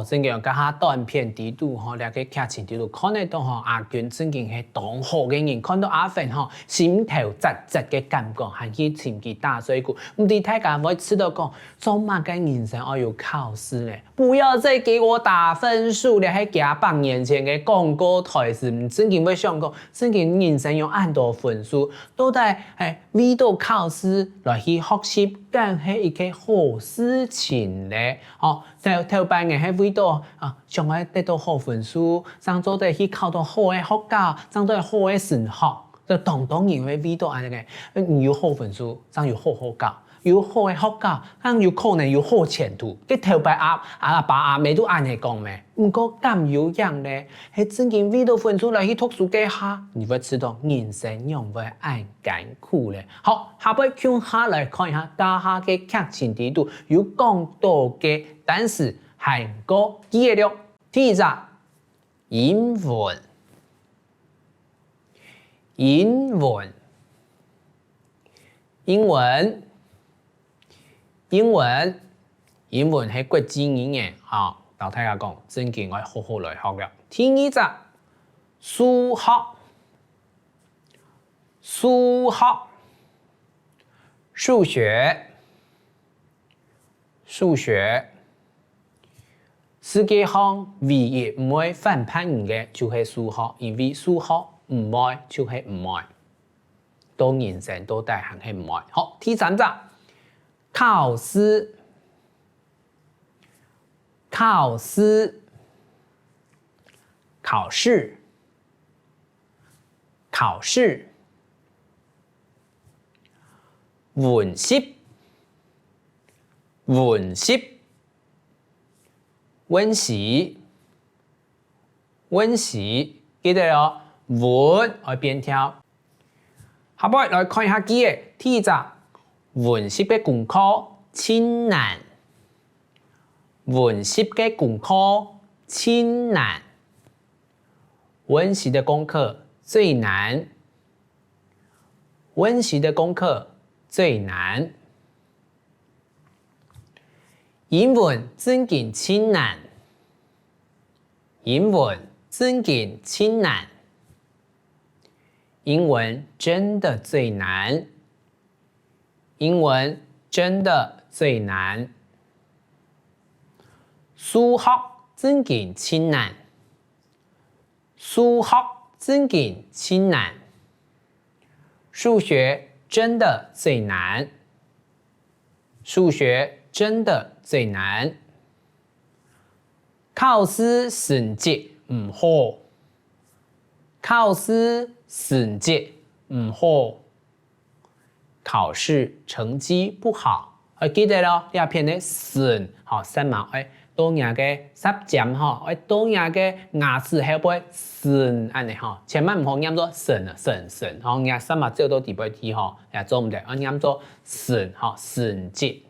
真嘅甲下短片底度兩個劇情底度看得到阿娟真嘅係當好嘅人，看到阿芬心頭窒窒嘅感覺，還去尋佢打水鼓。唔知大家會知道講，做乜嘅人生要有考試咧？不要再給我打分數咧！喺幾百年前嘅廣告台詞，唔真嘅會想講，真嘅人生用按多分數，都係為到考試來去學習，更係一個好事情咧。頭班嘅係為到將來得到好分數，將做得去考到好嘅學校，將到好嘅升學，就當然會為到安尼個，你有好分數，將有好學校。有好嘅學校，咁有可能有好前途。啲頭擺阿爸阿妹都按你講咩？唔過咁有樣咧，係真正為到分數來去讀書嘅下，你會知道人生用會按艱苦咧。好，下邊向下來看一下家下嘅劇情底度有講到嘅單詞韓國記憶力。第一個英文，英文，英文。英文係國際語言啊！同大家講，真嘅我好好來學嘅。第二個數學，數學，數學，數學。世界上唯一唔會反叛人嘅就係數學，因為數學唔愛就係唔愛，到人生到大行係唔愛。好，第三個。考試，考試，考試，考試，溫習，溫習，溫習，溫習，記得哦，溫愛邊條。下邊來看一下記憶，第一個。溫習嘅功課真難，溫習嘅功課真難，溫習的功課最難，溫習的功課最難。英文真嘅真難，英文真嘅真難，英文真的最難。英文真的最難，數學真嘅真難，數學真嘅真難，數學真的最難，數學真的最難。考試成績唔好，考試成績唔好。考試成績不好，記得咯，呢片咧成，新嘛，多年嘅實踐，多年嘅牙齒係不會成，安尼千萬唔好念做成啊，成，念什麼做到第幾題，也做唔得，念做成，成績。